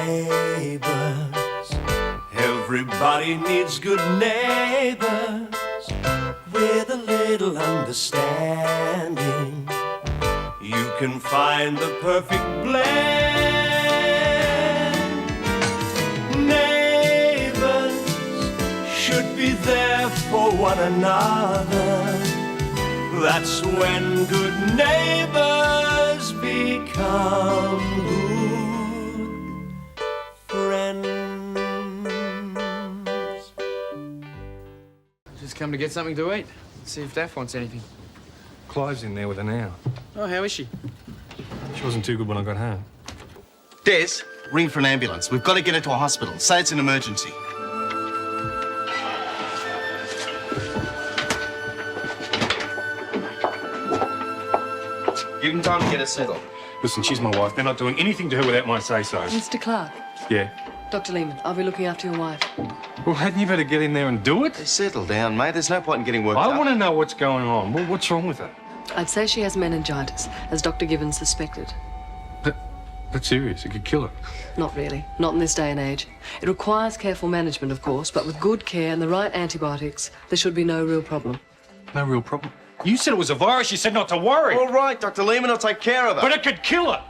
Neighbours, everybody needs good neighbours with a little understanding. You can find the perfect blend. Neighbours should be there for one another. That's when good neighbours become good friends. Just come to get something to eat. See if Daph wants anything. Clive's in there with her now. Oh, how is she? She wasn't too good when I got home. Des, ring for an ambulance. We've got to get her to a hospital. Say it's an emergency. Give him time to get her settled. Listen, she's my wife. They're not doing anything to her without my say-so. Mr. Clarke. Yeah. Dr. Lehman, I'll be looking after your wife. Well, hadn't you better get in there and do it? Settle down, mate. There's no point in getting worked up. I want to know what's going on. What's wrong with her? I'd say she has meningitis, as Dr. Gibbons suspected. That's serious. It could kill her. Not really. Not in this day and age. It requires careful management, of course, but with good care and the right antibiotics, there should be no real problem. No real problem. You said it was a virus. You said not to worry. All right, Dr. Lehman will take care of her. But it could kill her.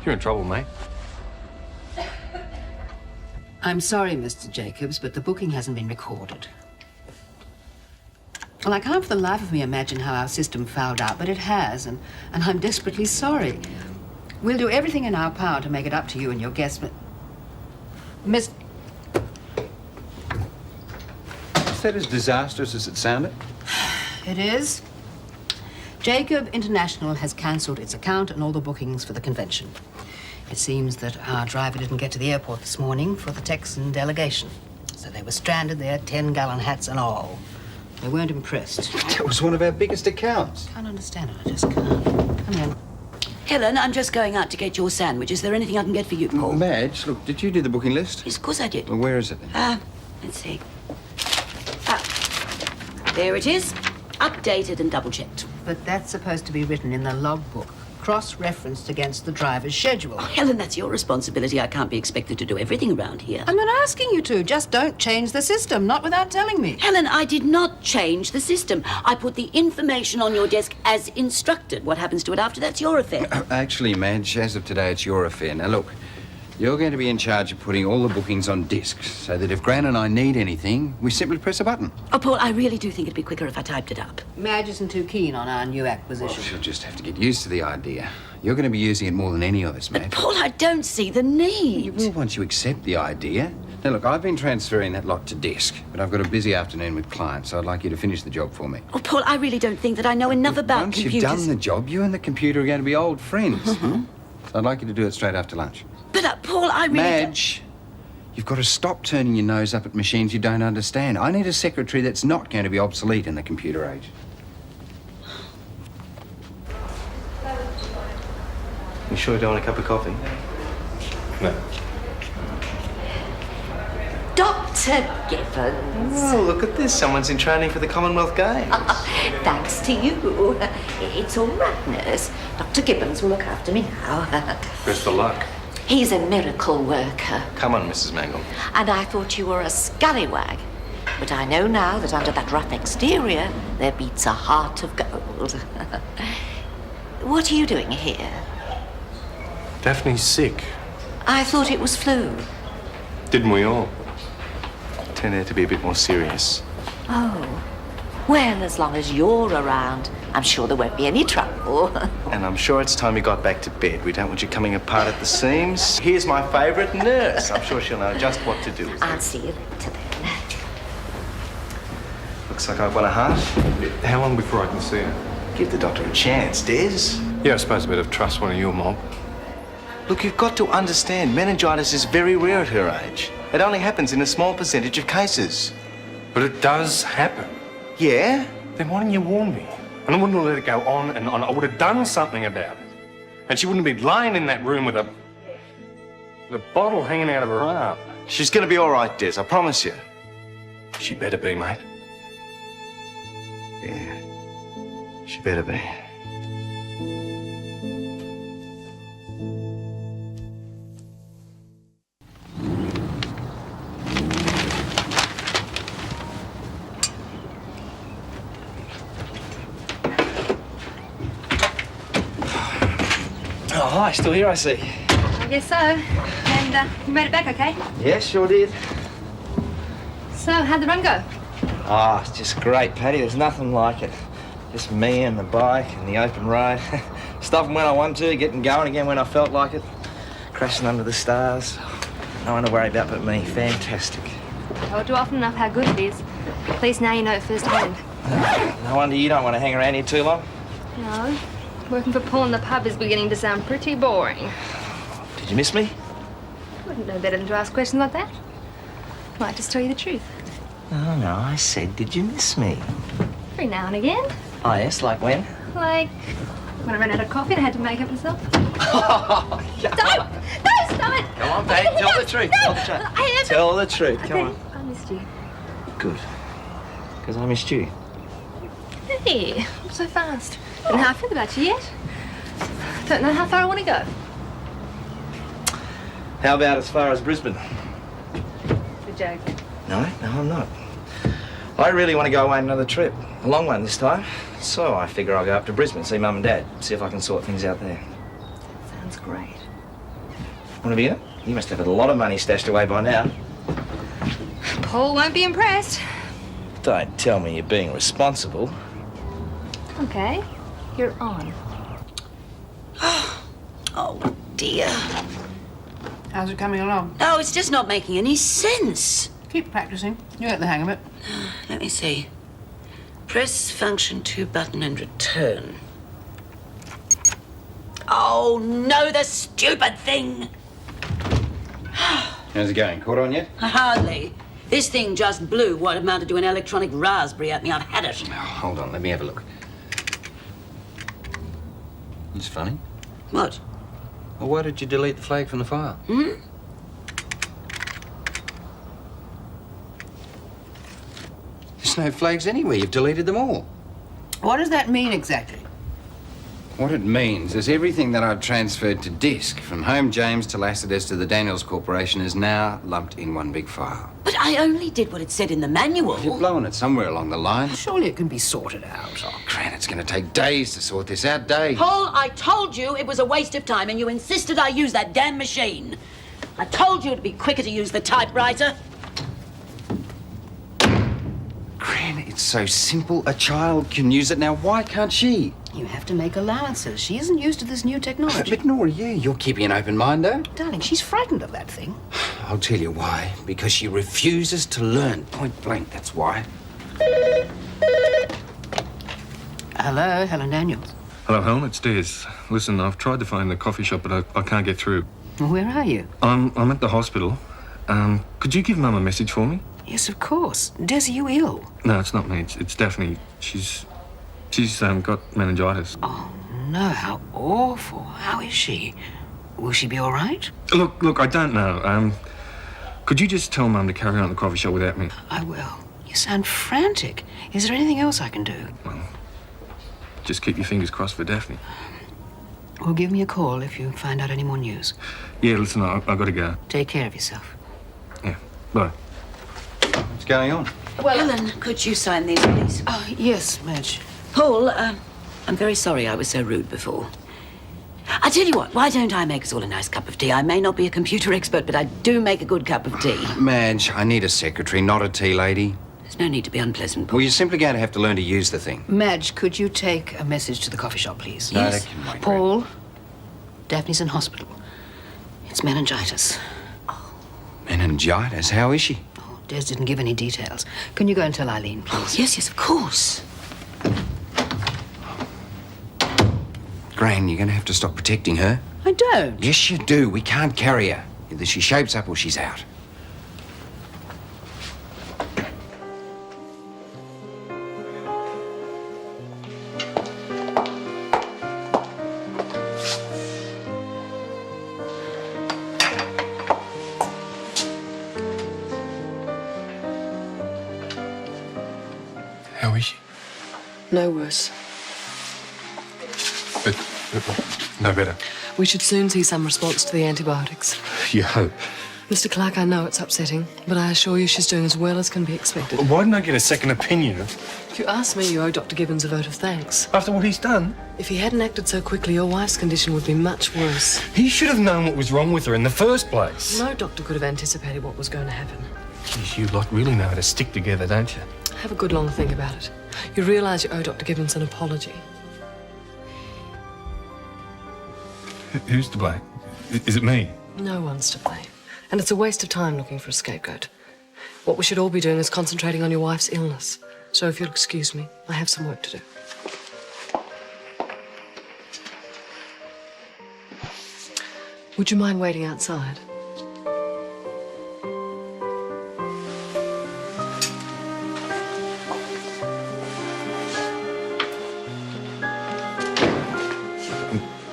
You're in trouble, mate. I'm sorry, Mr. Jacobs, but the booking hasn't been recorded. Well, I can't for the life of me imagine how our system fouled out, but it has, and I'm desperately sorry. We'll do everything in our power to make it up to you and your guests, but... Miss... Is that as disastrous as it sounded? It is. Jacob International has cancelled its account and all the bookings for the convention. It seems that our driver didn't get to the airport this morning for the Texan delegation. So they were stranded there, 10-gallon hats and all. They weren't impressed. That was one of our biggest accounts. Can't understand it, I just can't. Come in. Helen, I'm just going out to get your sandwich. Is there anything I can get for you, Paul? Madge, look, did you do the booking list? Yes, of course I did. Well, where is it then? Let's see. There it is. Updated and double-checked. But that's supposed to be written in the logbook, cross-referenced against the driver's schedule. Oh, Helen, that's your responsibility. I can't be expected to do everything around here. I'm not asking you to. Just don't change the system, not without telling me. Helen, I did not change the system. I put the information on your desk as instructed. What happens to it after that's your affair. Actually, Madge, as of today, it's your affair. Now, look, you're going to be in charge of putting all the bookings on discs so that if Gran and I need anything, we simply press a button. Oh, Paul, I really do think it'd be quicker if I typed it up. Madge isn't too keen on our new acquisition. Well, she'll just have to get used to the idea. You're going to be using it more than any of us, Madge. But, Paul, I don't see the need. You will once you accept the idea. Now, look, I've been transferring that lot to disk, but I've got a busy afternoon with clients, so I'd like you to finish the job for me. Oh, Paul, I really don't think that I know enough about Once computers. you've done the job, you and the computer are going to be old friends. So I'd like you to do it straight after lunch. But, Paul, I really Madge, you've got to stop turning your nose up at machines you don't understand. I need a secretary that's not going to be obsolete in the computer age. You sure you don't want a cup of coffee? No. Dr. Gibbons. Oh, look at this. Someone's in training for the Commonwealth Games. Thanks to you. It's all right, nurse. Dr. Gibbons will look after me now. Best of luck. He's a miracle worker. Come on, Mrs. Mangle. And I thought you were a scallywag. But I know now that under that rough exterior, there beats a heart of gold. What are you doing here? Daphne's sick. I thought it was flu. Didn't we all? Turned out to be a bit more serious. Oh. Well, as long as you're around, I'm sure there won't be any trouble. And I'm sure it's time you got back to bed. We don't want you coming apart at the seams. Here's my favourite nurse. I'm sure she'll know just what to do. I'll see you later then. Looks like I've won a heart. How long before I can see her? Give the doctor a chance, Des. Yeah, I suppose I better trust one of your mob. Look, you've got to understand, meningitis is very rare at her age. It only happens in a small percentage of cases. But it does happen. Yeah? Then why didn't you warn me? And I wouldn't have let it go on and on. I would have done something about it. And she wouldn't be lying in that room with a bottle hanging out of her arm. She's going to be all right, Des, I promise you. She better be, mate. Yeah, she better be. Hi, still here, I see. I guess so. And you made it back okay? Yes, sure did. So, how'd the run go? Ah, it's just great, Paddy. There's nothing like it. Just me and the bike and the open road. Stopping when I want to, getting going again when I felt like it. Crashing under the stars. No one to worry about but me. Fantastic. I told you often enough how good it is. At least now you know it firsthand. No wonder you don't want to hang around here too long. No. Working for Paul in the pub is beginning to sound pretty boring. Did you miss me? Wouldn't know better than to ask questions like that. Might just tell you the truth. No, I said, did you miss me? Every now and again. Oh, yes, like when? Like when I ran out of coffee and I had to make up myself. Oh, Don't! No, stop it! Come on, Paddy, tell the truth. No, Tell the truth. I haven't. Tell the truth, Okay, come on. I missed you. Good. Because I missed you. Hey, I'm so fast. Don't know how I feel about you yet. Don't know how far I want to go. How about as far as Brisbane? Good joke. No, I'm not. I really want to go away on another trip. A long one this time. So I figure I'll go up to Brisbane, see Mum and Dad, see if I can sort things out there. Sounds great. Want to be in it? You must have a lot of money stashed away by now. Paul won't be impressed. Don't tell me you're being responsible. Okay, you're on. Oh, dear. How's it coming along? Oh, it's just not making any sense. Keep practicing. You get the hang of it. Let me see. Press function 2 button and return. Oh, no, the stupid thing. How's it going? Caught on yet? Hardly. This thing just blew what amounted to an electronic raspberry at me. I've had it. Oh, hold on, let me have a look. It's funny. What? Well, why did you delete the flag from the file? Hmm? There's no flags anywhere. You've deleted them all. What does that mean exactly? What it means is everything that I've transferred to disk, from Home James to Lassiter's to the Daniels Corporation, is now lumped in one big file. But I only did what it said in the manual. You're blowing it somewhere along the line. Surely it can be sorted out. Oh, Gran, it's going to take days to sort this out. Days. Paul, I told you it was a waste of time, and you insisted I use that damn machine. I told you it'd be quicker to use the typewriter. Gran, it's so simple. A child can use it now. Why can't she? You have to make allowances. She isn't used to this new technology. But Nora, yeah, you're keeping an open mind, though. Darling, she's frightened of that thing. I'll tell you why. Because she refuses to learn. Point blank, that's why. Hello, Helen Daniels. Hello, Helen, it's Des. Listen, I've tried to find the coffee shop, but I can't get through. Where are you? I'm at the hospital. Could you give Mum a message for me? Yes, of course. Des, are you ill? No, it's not me. It's Daphne. She's got meningitis. Oh, no, how awful. How is she? Will she be all right? Look, I don't know. Could you just tell Mum to carry on at the coffee shop without me? I will. You sound frantic. Is there anything else I can do? Well, just keep your fingers crossed for Daphne. Well, give me a call if you find out any more news. Yeah, listen, I've got to go. Take care of yourself. Yeah, bye. What's going on? Well, Helen, could you sign these, please? Oh, yes, Madge. Paul, I'm very sorry I was so rude before. I tell you what, why don't I make us all a nice cup of tea? I may not be a computer expert, but I do make a good cup of tea. Madge, I need a secretary, not a tea lady. There's no need to be unpleasant, Paul. Well, you're simply going to have to learn to use the thing. Madge, could you take a message to the coffee shop, please? No, Yes. that can wait. Paul, Daphne's in hospital. It's meningitis. Meningitis? How is she? Oh, Des didn't give any details. Can you go and tell Eileen, please? Yes, of course. Gran, you're going to have to stop protecting her. I don't. Yes, you do. We can't carry her. Either she shapes up or she's out. How is she? No worse. But no better. We should soon see some response to the antibiotics. You hope. Mr. Clarke, I know it's upsetting, but I assure you she's doing as well as can be expected. Why didn't I get a second opinion? If you ask me, you owe Dr. Gibbons a vote of thanks. After what he's done? If he hadn't acted so quickly, your wife's condition would be much worse. He should have known what was wrong with her in the first place. No doctor could have anticipated what was going to happen. Geez, you lot really know how to stick together, don't you? Have a good long think about it. You realise you owe Dr. Gibbons an apology. Who's to blame? Is it me? No one's to blame. And it's a waste of time looking for a scapegoat. What we should all be doing is concentrating on your wife's illness. So if you'll excuse me, I have some work to do. Would you mind waiting outside?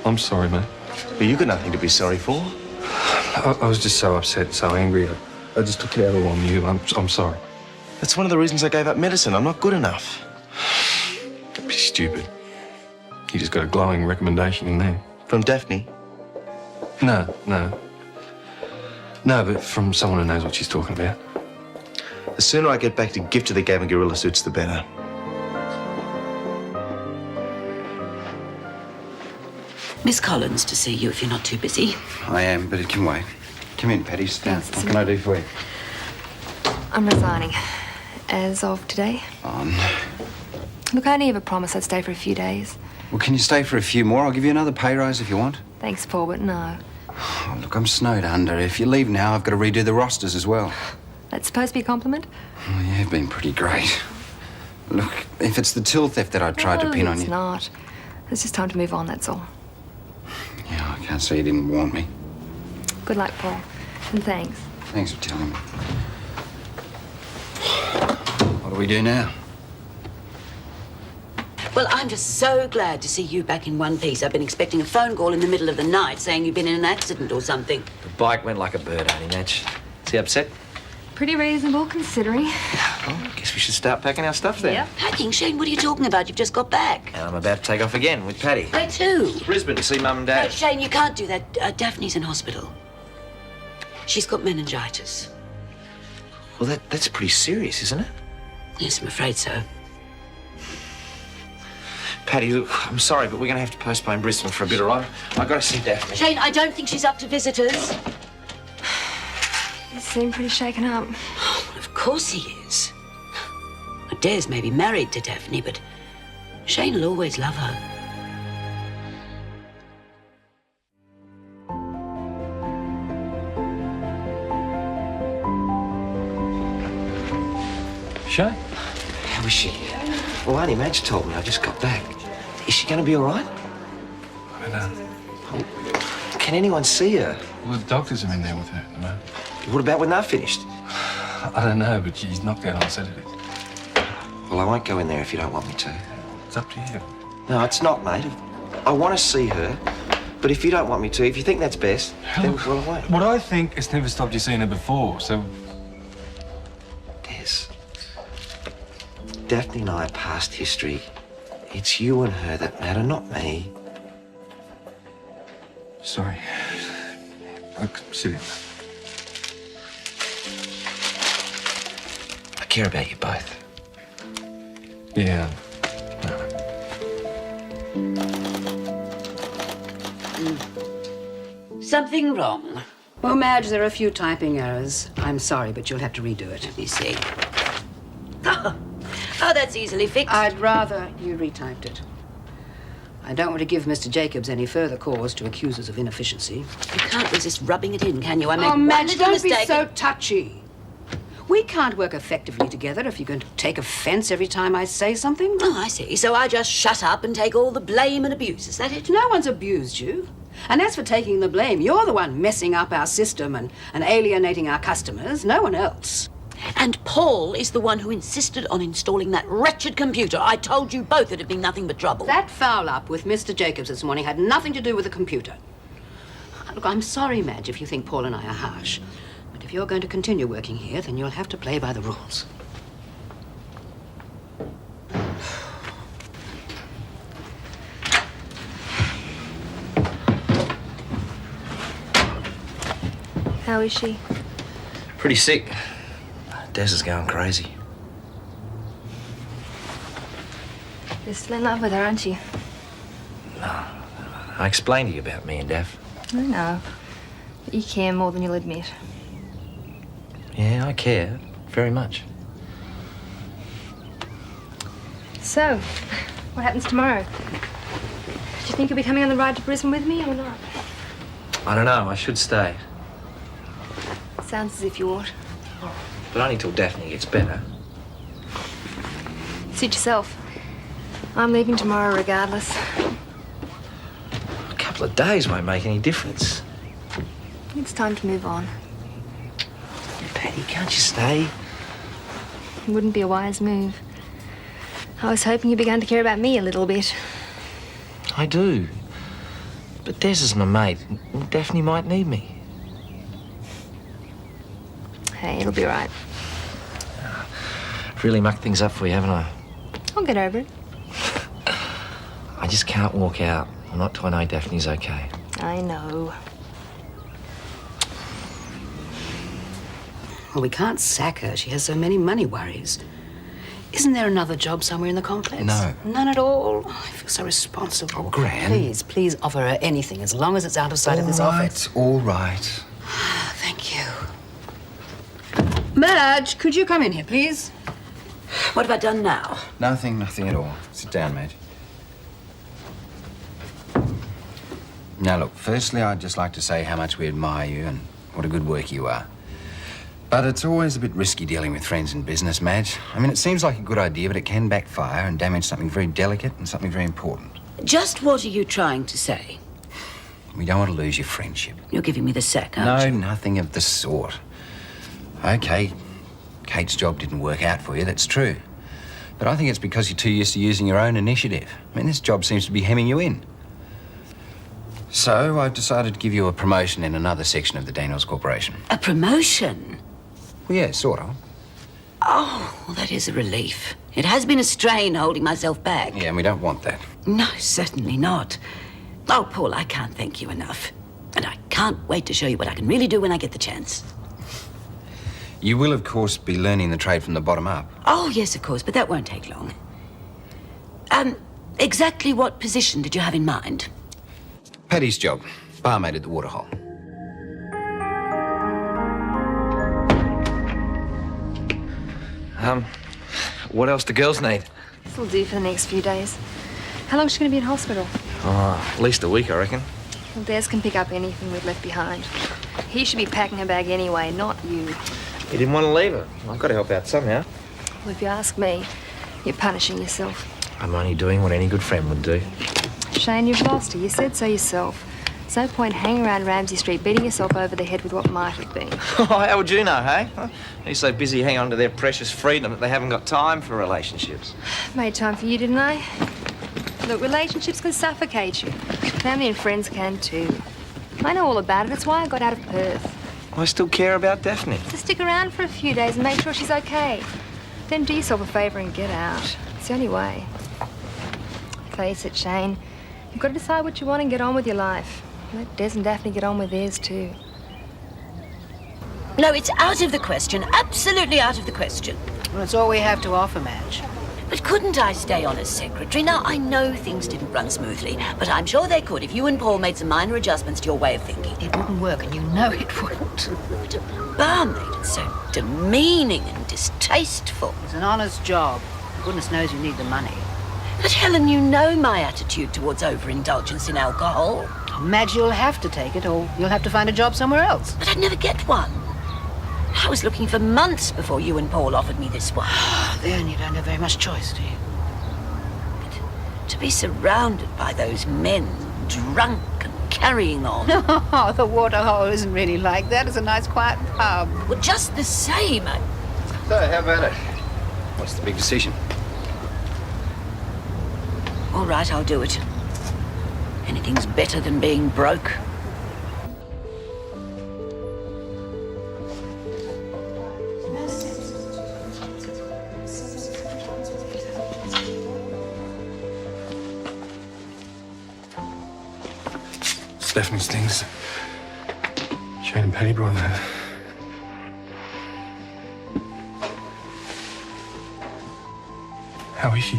I'm sorry, mate. But you got nothing to be sorry for. I was just so upset, so angry. I just took it out all on you. I'm sorry. That's one of the reasons I gave up medicine. I'm not good enough. Don't be stupid. You just got a glowing recommendation in there. From Daphne? No, but from someone who knows what she's talking about. The sooner I get back to gift to the Gavin gorilla suits, the better. Miss Collins to see you if you're not too busy. I am, but it can wait. Come in, Paddy. Sit down. Yes, What can I do for you? I'm resigning. As of today. Oh, no. Look, I only ever promised I'd stay for a few days. Well, can you stay for a few more? I'll give you another pay rise if you want. Thanks, Paul, but no. Oh, look, I'm snowed under. If you leave now, I've got to redo the rosters as well. That's supposed to be a compliment? Well, you've been pretty great. Look, if it's the till theft that I tried to pin on you... It's not. It's just time to move on, that's all. Yeah, I can't say you didn't warn me. Good luck, Paul. And thanks. Thanks for telling me. What do we do now? Well, I'm just so glad to see you back in one piece. I've been expecting a phone call in the middle of the night saying you've been in an accident or something. The bike went like a bird, honey, Madge. Is he upset? Pretty reasonable, considering. Well, I guess we should start packing our stuff then. Yep. Packing? Shane, what are you talking about? You've just got back. And I'm about to take off again with Paddy. Where to? Brisbane to see Mum and No, Dad. Shane, you can't do that. Daphne's in hospital. She's got meningitis. Well, that's pretty serious, isn't it? Yes, I'm afraid so. Paddy, look, I'm sorry, but we're going to have to postpone Brisbane for a bit, all right? I've got to see Daphne. Shane, I don't think she's up to visitors. You seem pretty shaken up. Well, of course he is. Adair's maybe married to Daphne, but Shane will always love her. Shay? How is she? Well, Auntie Madge told me. I just got back. Is she going to be all right? I don't know. Can anyone see her? Well, the doctors are in there with her at the moment. What about when they're finished? I don't know, but she's knocked out on Saturday. Well, I won't go in there if you don't want me to. It's up to you. No, it's not, mate. I want to see her, but if you don't want me to, if you think that's best, then well, I won't. What I think has never stopped you seeing her before, so... Des, Daphne and I are past history. It's you and her that matter, not me. Sorry. Look, sit in. I care about you both. Yeah. Something wrong? Well, Madge, there are a few typing errors. I'm sorry, but you'll have to redo it. Let me see. Oh, that's easily fixed. I'd rather you retyped it. I don't want to give Mr. Jacobs any further cause to accuse us of inefficiency. You can't resist rubbing it in, can you? I make Oh, one Madge, little don't be mistake. so touchy. We can't work effectively together if you're going to take offense every time I say something. Oh, I see. So I just shut up and take all the blame and abuse. Is that it? No one's abused you. And as for taking the blame, you're the one messing up our system and alienating our customers, no one else. And Paul is the one who insisted on installing that wretched computer. I told you both it'd be nothing but trouble. That foul-up with Mr. Jacobs this morning had nothing to do with the computer. Look, I'm sorry, Madge, if you think Paul and I are harsh. But if you're going to continue working here, then you'll have to play by the rules. How is she? Pretty sick. Des is going crazy. You're still in love with her, aren't you? I explained to you about me and Daph. I know. But you care more than you'll admit. Yeah, I care. Very much. So, what happens tomorrow? Do you think you'll be coming on the ride to Brisbane with me or not? I don't know. I should stay. Sounds as if you ought. But only till Daphne gets better. Suit yourself. I'm leaving tomorrow regardless. A couple of days won't make any difference. It's time to move on. Paddy, can't you stay? It wouldn't be a wise move. I was hoping you began to care about me a little bit. I do. But Des is my mate. Daphne might need me. Hey, it'll be all right. I've really mucked things up for you, haven't I? I'll get over it. I just can't walk out. Not till I know Daphne's okay. I know. Well, we can't sack her. She has so many money worries. Isn't there another job somewhere in the complex? No. None at all? Oh, I feel so responsible. Oh, Gran. Please offer her anything as long as it's out of sight of this office. All right. Thank you. Madge, could you come in here, please? What have I done now? Nothing at all. Sit down, Madge. Now, look, firstly, I'd just like to say how much we admire you and what a good worker you are. But it's always a bit risky dealing with friends in business, Madge. I mean, it seems like a good idea, but it can backfire and damage something very delicate and something very important. Just what are you trying to say? We don't want to lose your friendship. You're giving me the sack, aren't you? No, nothing of the sort. OK, Kate's job didn't work out for you, that's true. But I think it's because you're too used to using your own initiative. I mean, this job seems to be hemming you in. So I've decided to give you a promotion in another section of the Daniels Corporation. A promotion? Well, yeah, sort of. Oh, well, that is a relief. It has been a strain holding myself back. Yeah, and we don't want that. No, certainly not. Oh, Paul, I can't thank you enough. And I can't wait to show you what I can really do when I get the chance. You will, of course, be learning the trade from the bottom up. Oh, yes, of course, but that won't take long. Exactly what position did you have in mind? Paddy's job, barmaid at the Waterhole. What else do girls need? This'll do for the next few days. How long's she going to be in hospital? Oh, at least a week, I reckon. Well, Des can pick up anything we've left behind. He should be packing her bag anyway, not you. You didn't want to leave her. I've got to help out somehow. Well, if you ask me, you're punishing yourself. I'm only doing what any good friend would do. Shane, you've lost her. You said so yourself. There's no point hanging around Ramsay Street beating yourself over the head with what might have been. How would you know, hey? They're so busy hanging on to their precious freedom that they haven't got time for relationships. Made time for you, didn't I? Look, relationships can suffocate you. Family and friends can too. I know all about it. That's why I got out of Perth. I still care about Daphne. To stick around for a few days and make sure she's okay. Then do yourself a favour and get out. It's the only way. Face it, Shane. You've got to decide what you want and get on with your life. Let Des and Daphne get on with theirs too. No, it's out of the question. Absolutely out of the question. Well, it's all we have to offer, Madge. But couldn't I stay on as secretary? Now, I know things didn't run smoothly, but I'm sure they could if you and Paul made some minor adjustments to your way of thinking. It wouldn't work, and you know it wouldn't. But a barmaid is so demeaning and distasteful. It's an honest job. Goodness knows you need the money. But, Helen, you know my attitude towards overindulgence in alcohol. Madge, you'll have to take it, or you'll have to find a job somewhere else. But I'd never get one. I was looking for months before you and Paul offered me this one. Then you don't have very much choice, do you? But to be surrounded by those men, drunk and carrying on. No, the Waterhole isn't really like that. It's a nice, quiet pub. Well, just the same, So, how about it? What's the big decision? All right, I'll do it. Anything's better than being broke. Stephanie's things. Shane and Paddy brought that. How is she?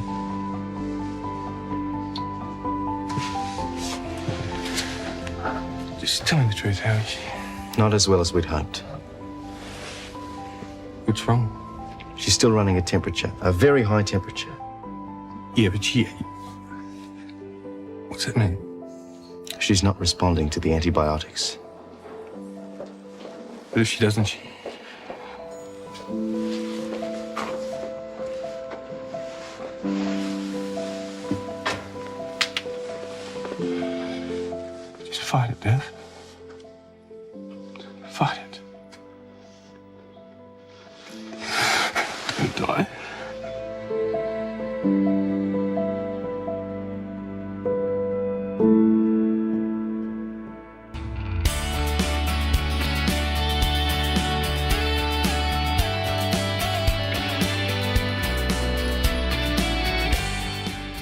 Just tell me the truth, how is she? Not as well as we'd hoped. What's wrong? She's still running a temperature, a very high temperature. Yeah, but she... What's that mean? She's not responding to the antibiotics. But if she doesn't, she... Just fight it, Beth. Fight it. Don't die.